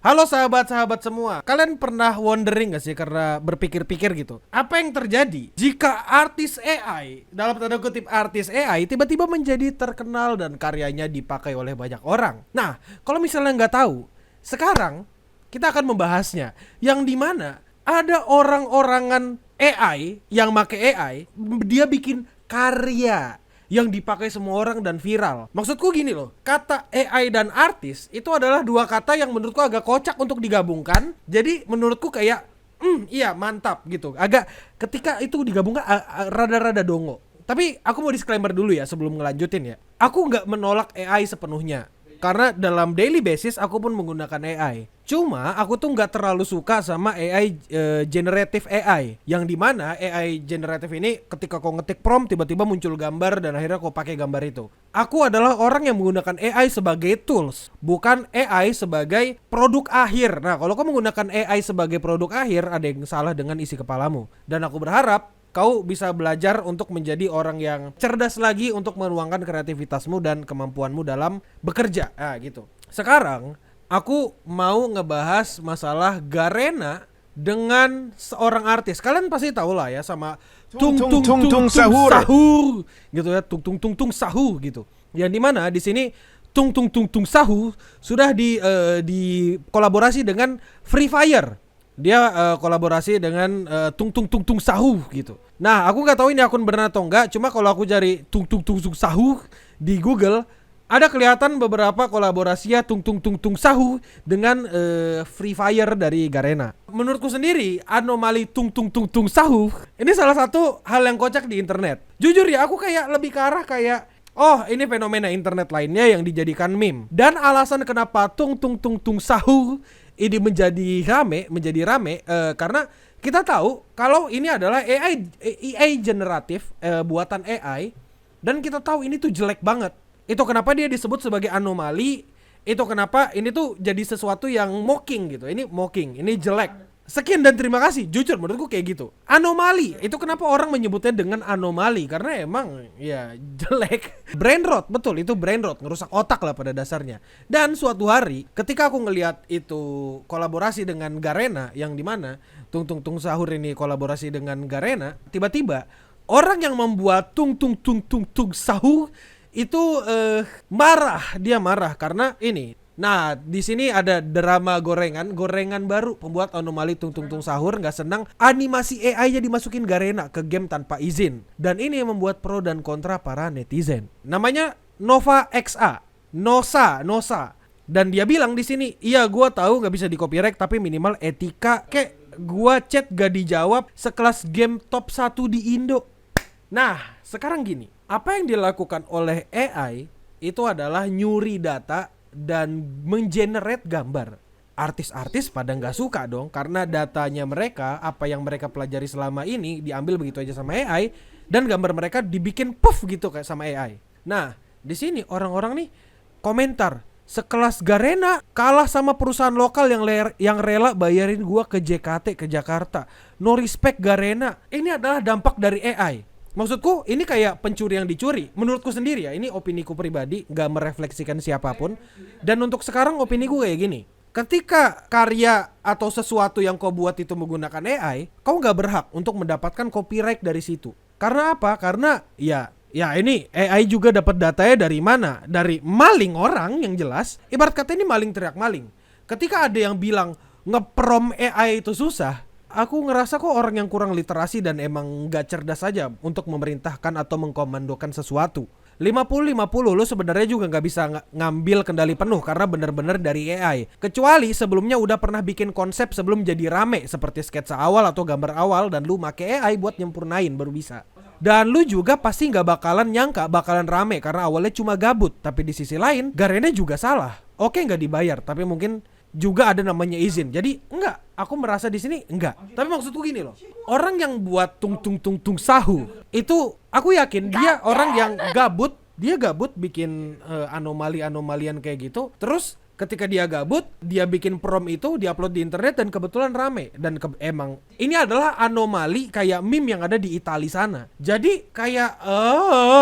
Halo sahabat-sahabat semua. Kalian pernah wondering gak sih, karena berpikir-pikir gitu, apa yang terjadi jika artis AI, dalam tanda kutip artis AI, tiba-tiba menjadi terkenal dan karyanya dipakai oleh banyak orang? Nah, kalau misalnya nggak tahu, sekarang kita akan membahasnya, yang dimana ada orang-orangan AI yang make AI, dia bikin karya yang dipakai semua orang dan viral. Maksudku gini loh, kata AI dan artis itu adalah dua kata yang menurutku agak kocak untuk digabungkan. Jadi menurutku kayak iya mantap gitu. Agak ketika itu digabungkan rada-rada dongo. Tapi aku mau disclaimer dulu ya sebelum ngelanjutin ya. Aku nggak menolak AI sepenuhnya, karena dalam daily basis aku pun menggunakan AI. Cuma aku tuh nggak terlalu suka sama AI generative AI, yang dimana AI generative ini ketika kau ngetik prompt tiba-tiba muncul gambar dan akhirnya kau pakai gambar itu. Aku adalah orang yang menggunakan AI sebagai tools, bukan AI sebagai produk akhir. Nah, kalau kau menggunakan AI sebagai produk akhir, ada yang salah dengan isi kepalamu. Dan aku berharap kau bisa belajar untuk menjadi orang yang cerdas lagi untuk menuangkan kreativitasmu dan kemampuanmu dalam bekerja. Gitu. Sekarang aku mau ngebahas masalah Garena dengan seorang artis. Kalian pasti tahu lah ya sama tung tung tung tung sahur gitu ya, tung tung tung tung sahur gitu. Yang dimana di sini tung tung tung tung sahur sudah di kolaborasi dengan Free Fire. Dia kolaborasi dengan tung tung tung tung sahu gitu. Nah, aku nggak tahu ini akun benar atau enggak. Cuma kalau aku cari tung tung tung tung sahu di Google, ada kelihatan beberapa kolaborasinya tung tung tung tung sahu dengan Free Fire dari Garena. Menurutku sendiri, anomali tung tung tung tung sahu ini salah satu hal yang kocak di internet. Jujur ya, aku kayak lebih ke arah kayak, oh, ini fenomena internet lainnya yang dijadikan meme. Dan alasan kenapa tung tung tung tung sahu ini menjadi rame karena kita tahu kalau ini adalah AI generatif, buatan AI, dan kita tahu ini tuh jelek banget. Itu kenapa dia disebut sebagai anomali. Itu kenapa ini tuh jadi sesuatu yang mocking gitu. Ini mocking, ini jelek. Sekian dan terima kasih. Jujur menurutku kayak gitu. Anomali. Itu kenapa orang menyebutnya dengan anomali, karena emang ya jelek. Brain rot, betul, itu brain rot, ngerusak otak lah pada dasarnya. Dan suatu hari ketika aku ngelihat itu kolaborasi dengan Garena, yang dimana tung tung tung sahur ini kolaborasi dengan Garena, tiba-tiba orang yang membuat tung tung tung tung tung sahur itu marah. Dia marah karena ini. Nah, di sini ada drama gorengan baru. Pembuat anomali tung tung tung sahur nggak senang animasi AI-nya dimasukin Garena ke game tanpa izin. Dan ini yang membuat pro dan kontra para netizen. Namanya Nova XA, Nosa. Dan dia bilang di sini, iya gua tahu nggak bisa di copyright, tapi minimal etika. Kayak gua chat gak dijawab, sekelas game top 1 di Indo. Nah, sekarang gini, apa yang dilakukan oleh AI itu adalah nyuri data dan mengenerate gambar. Artis-artis pada nggak suka dong, karena datanya mereka, apa yang mereka pelajari selama ini diambil begitu aja sama AI, dan gambar mereka dibikin puff gitu kayak sama AI. Nah, di sini orang-orang nih komentar, sekelas Garena kalah sama perusahaan lokal yang rela bayarin gua ke JKT ke Jakarta. No respect Garena. Ini adalah dampak dari AI. Maksudku ini kayak pencuri yang dicuri. Menurutku sendiri ya, ini opiniku pribadi, gak merefleksikan siapapun. Dan untuk sekarang opiniku kayak gini, ketika karya atau sesuatu yang kau buat itu menggunakan AI, kau gak berhak untuk mendapatkan copyright dari situ. Karena apa? Karena ya ini AI juga dapat datanya dari mana? Dari maling orang yang jelas. Ibarat kata ini maling teriak maling. Ketika ada yang bilang ngeprom AI itu susah, aku ngerasa kok orang yang kurang literasi dan emang gak cerdas saja untuk memerintahkan atau mengkomandokan sesuatu. 50-50 lo sebenarnya juga gak bisa ngambil kendali penuh karena bener-bener dari AI. Kecuali sebelumnya udah pernah bikin konsep sebelum jadi rame, seperti sketsa awal atau gambar awal, dan lu make AI buat nyempurnain baru bisa. Dan lu juga pasti gak bakalan nyangka bakalan rame karena awalnya cuma gabut. Tapi di sisi lain Garena juga salah. Oke, gak dibayar, tapi mungkin juga ada namanya izin. Jadi enggak, aku merasa di sini enggak. Tapi maksudku gini loh, orang yang buat tung tung tung tung sahu itu aku yakin dia orang yang gabut. Dia gabut bikin anomali-anomalian kayak gitu. Terus ketika dia gabut, dia bikin prom itu, dia upload di internet dan kebetulan rame. Dan emang ini adalah anomali kayak meme yang ada di Italia sana. Jadi kayak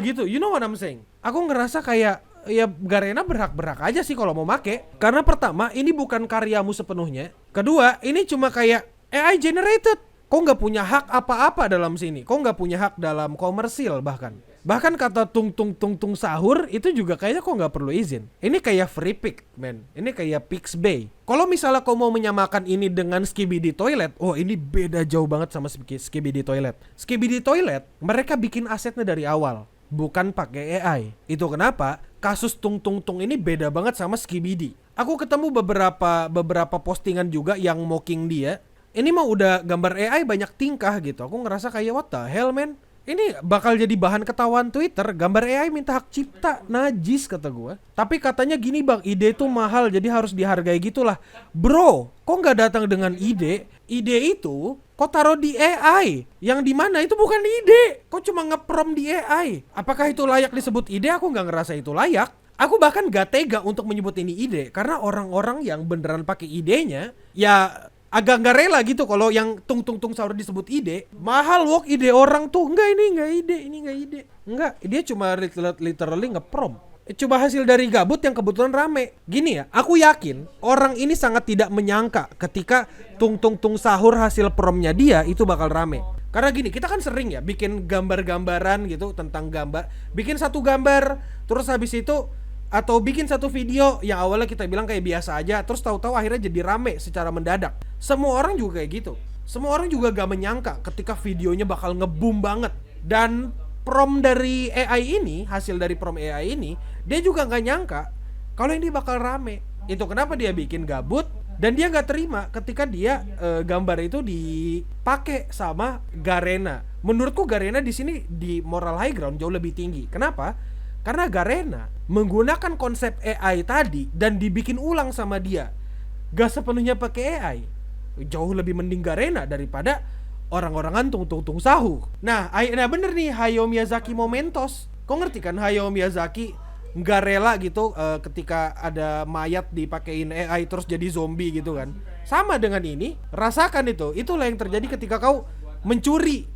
gitu, you know what I'm saying? Aku ngerasa kayak ya Garena berhak aja sih kalau mau make. Karena pertama, ini bukan karyamu sepenuhnya. Kedua, ini cuma kayak AI generated. Kau nggak punya hak apa-apa dalam sini. Kau nggak punya hak dalam komersil bahkan. Bahkan kata tung tung tung tung sahur itu juga kayaknya kok nggak perlu izin. Ini kayak free pick, man. Ini kayak Pixabay. Kalau misalnya kau mau menyamakan ini dengan Skibidi Toilet, oh ini beda jauh banget sama Skibidi Toilet. Skibidi Toilet mereka bikin asetnya dari awal, bukan pakai AI. Itu kenapa kasus tung tung tung ini beda banget sama Skibidi. Aku ketemu beberapa postingan juga yang mocking dia. Ini mah udah gambar AI banyak tingkah gitu. Aku ngerasa kayak what the hell, man. Ini bakal jadi bahan ketahuan Twitter. Gambar AI minta hak cipta, najis kata gue. Tapi katanya gini bang, ide itu mahal jadi harus dihargai gitulah. Bro, kok nggak datang dengan ide? Ide itu kok taruh di AI. Yang dimana itu bukan ide. Kok cuma ngeprom di AI. Apakah itu layak disebut ide? Aku nggak ngerasa itu layak. Aku bahkan gak tega untuk menyebut ini ide. Karena orang-orang yang beneran pakai idenya, ya agak nggak rela gitu kalau yang tung tung tung sahur disebut ide. Mahal wok ide orang tuh. Enggak, ini nggak ide. Enggak, dia cuma literally ngeprom. Coba hasil dari gabut yang kebetulan rame. Gini ya, aku yakin orang ini sangat tidak menyangka ketika tung tung tung sahur hasil promnya dia itu bakal rame. Karena gini, kita kan sering ya bikin gambar-gambaran gitu tentang gambar. Bikin satu gambar, terus habis itu atau bikin satu video yang awalnya kita bilang kayak biasa aja, terus tahu-tahu akhirnya jadi rame secara mendadak. Semua orang juga kayak gitu. Semua orang juga gak menyangka ketika videonya bakal ngeboom banget. Dan prom dari AI ini, hasil dari prom AI ini, dia juga gak nyangka kalau ini bakal rame. Itu kenapa dia bikin gabut. Dan dia gak terima ketika dia gambar itu dipakai sama Garena. Menurutku Garena di sini di moral high ground jauh lebih tinggi. Kenapa? Karena Garena menggunakan konsep AI tadi dan dibikin ulang sama dia. Gak sepenuhnya pakai AI. Jauh lebih mending Garena daripada orang-orangan tung sahur. Nah bener nih Hayao Miyazaki Momentos. Kau ngerti kan Hayao Miyazaki nggak rela gitu ketika ada mayat dipakein AI terus jadi zombie gitu kan. Sama dengan ini, rasakan itu. Itulah yang terjadi ketika kau mencuri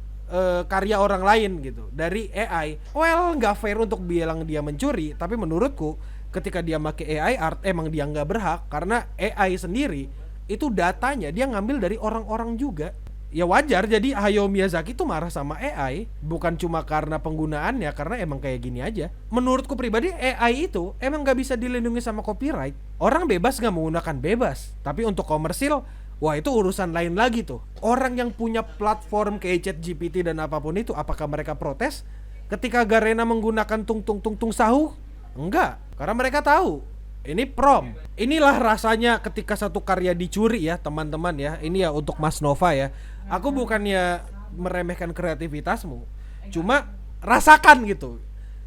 karya orang lain gitu dari AI. Well, nggak fair untuk bilang dia mencuri, tapi menurutku ketika dia pakai AI art emang dia nggak berhak karena AI sendiri itu datanya dia ngambil dari orang-orang juga. Ya wajar jadi Hayao Miyazaki tuh marah sama AI bukan cuma karena penggunaannya, karena emang kayak gini aja. Menurutku pribadi AI itu emang gak bisa dilindungi sama copyright. Orang bebas gak menggunakan bebas, tapi untuk komersil, wah itu urusan lain lagi tuh. Orang yang punya platform kayak ChatGPT dan apapun itu, apakah mereka protes ketika Garena menggunakan tung sahu? Enggak, karena mereka tahu ini prom. Inilah rasanya ketika satu karya dicuri ya teman-teman ya. Ini ya untuk Mas Nova ya. Aku bukannya meremehkan kreativitasmu, cuma rasakan gitu.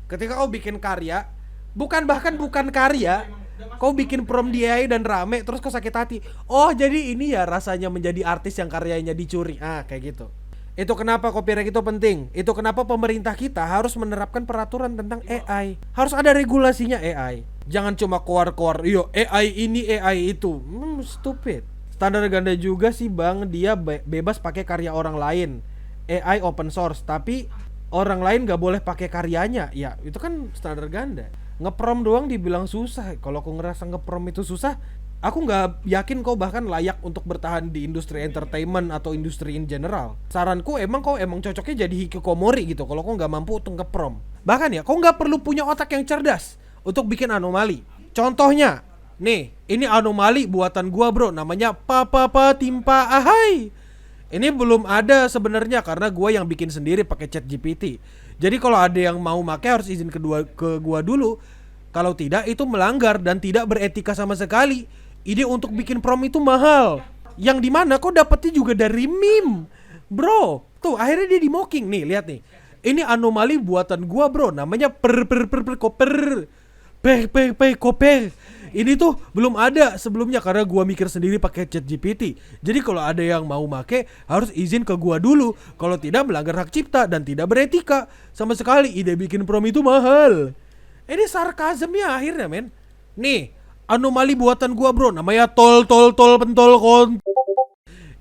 Ketika kau bikin karya, bukan karya, kau bikin prom di AI dan rame, terus kau sakit hati. Oh jadi ini ya rasanya menjadi artis yang karyanya dicuri. Kayak gitu. Itu kenapa copyright itu penting. Itu kenapa pemerintah kita harus menerapkan peraturan tentang AI. Harus ada regulasinya AI. Jangan cuma keluar-keluar, yo AI ini AI itu. Stupid. Standar ganda juga sih bang, dia bebas pakai karya orang lain. AI open source, tapi orang lain gak boleh pakai karyanya. Ya itu kan standar ganda. Ngeprom doang dibilang susah. Kalau aku ngerasa ngeprom itu susah, aku gak yakin kau bahkan layak untuk bertahan di industri entertainment atau industri in general. Saranku kau emang cocoknya jadi hikikomori gitu kalau kau gak mampu untuk ngeprom. Bahkan ya kau gak perlu punya otak yang cerdas untuk bikin anomali. Contohnya nih, ini anomali buatan gua bro, namanya Papa Timpa Ahai. Ini belum ada sebenarnya karena gua yang bikin sendiri pakai ChatGPT. Jadi kalau ada yang mau make harus izin ke gua dulu. Kalau tidak itu melanggar dan tidak beretika sama sekali. Ide untuk bikin prom itu mahal. Yang dimana kok dapetnya juga dari meme. Bro, tuh akhirnya dia di mocking nih, lihat nih. Ini anomali buatan gua bro, namanya koper. Ini tuh belum ada sebelumnya karena gua mikir sendiri pakai ChatGPT. Jadi kalau ada yang mau make harus izin ke gua dulu. Kalau tidak melanggar hak cipta dan tidak beretika sama sekali. Ide bikin prom itu mahal. Ini sarkasmnya akhirnya men. Nih, anomali buatan gua bro, namanya tol pentol kon.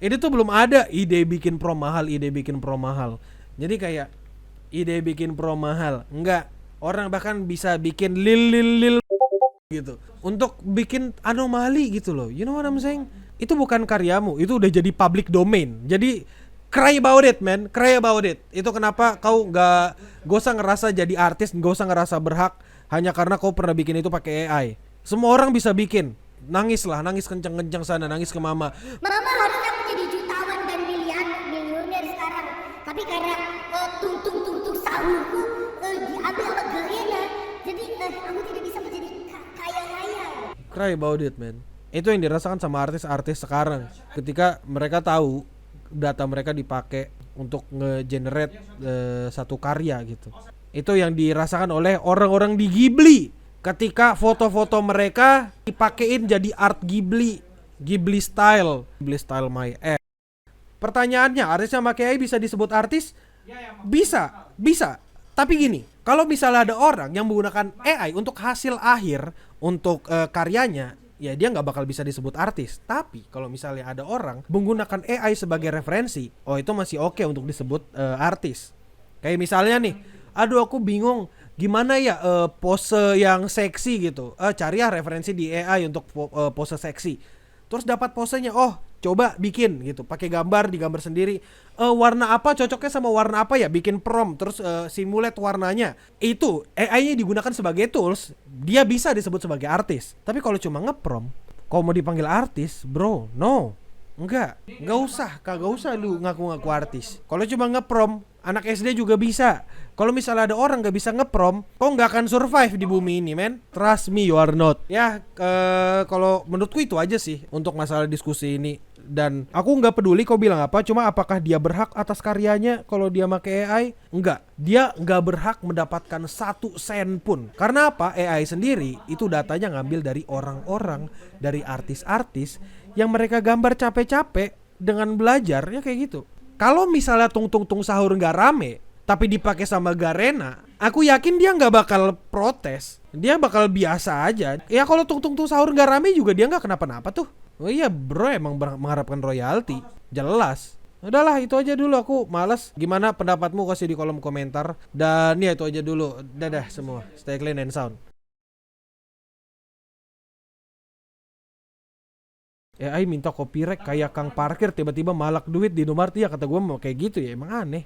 Ini tuh belum ada ide bikin prom mahal. Jadi kayak ide bikin prom mahal. Enggak. Orang bahkan bisa bikin lil gitu untuk bikin anomali gitu loh. You know what I'm saying? Itu bukan karyamu, itu udah jadi public domain. Jadi cry about it, man. Cry about it. Itu kenapa kau gak usah ngerasa jadi artis, gak usah ngerasa berhak hanya karena kau pernah bikin itu pakai AI. Semua orang bisa bikin. Nangis lah, nangis kenceng-kenceng sana, nangis ke mama. Mama harusnya menjadi jutawan dan miliuner sekarang. Tapi karena tung sahurku diambil sama Garena, jadi aku tidak bisa menjadi kaya raya. Cry about it, man. Itu yang dirasakan sama artis-artis sekarang. Ketika mereka tahu data mereka dipakai untuk nge-generate satu karya gitu. Itu yang dirasakan oleh orang-orang di Ghibli. Ketika foto-foto mereka dipakein jadi art Ghibli style my ass. Pertanyaannya, artisnya pakai AI bisa disebut artis? Bisa. Tapi gini, kalau misalnya ada orang yang menggunakan AI untuk hasil akhir untuk karyanya, ya dia nggak bakal bisa disebut artis. Tapi kalau misalnya ada orang menggunakan AI sebagai referensi, oh itu masih oke untuk disebut artis. Kayak misalnya nih, aduh aku bingung gimana ya pose yang seksi gitu. Cari ya referensi di AI untuk pose seksi. Terus dapat posenya, oh coba bikin gitu, pakai digambar sendiri. Warna apa cocoknya sama warna apa ya, bikin prompt terus simulate warnanya. Itu AI-nya digunakan sebagai tools, dia bisa disebut sebagai artis. Tapi kalau cuma ngeprompt, kalau mau dipanggil artis, bro, no. Enggak kagak usah lu ngaku-ngaku artis. Kalau cuma ngeprompt, anak SD juga bisa. Kalau misalnya ada orang gak bisa ngeprompt, kok gak akan survive di bumi ini, men. Trust me, you are not. Ya, kalau menurutku itu aja sih untuk masalah diskusi ini. Dan aku gak peduli kau bilang apa, cuma apakah dia berhak atas karyanya kalau dia pakai AI? Enggak. Dia gak berhak mendapatkan 1 sen pun. Karena apa? AI sendiri itu datanya ngambil dari orang-orang, dari artis-artis yang mereka gambar capek-capek dengan belajar, ya kayak gitu. Kalau misalnya tung sahur nggak rame, tapi dipakai sama Garena, aku yakin dia nggak bakal protes. Dia bakal biasa aja. Ya kalau tung sahur nggak rame juga dia nggak kenapa-napa tuh. Oh iya bro, emang mengharapkan royalti, jelas. Udahlah itu aja dulu, aku malas. Gimana pendapatmu kasih di kolom komentar. Dan ya itu aja dulu. Dadah semua. Stay clean and sound. AI minta copyright kayak Kang Parkir, tiba-tiba malak duit di Indomaret. Ya kata gue mau kayak gitu ya, emang aneh.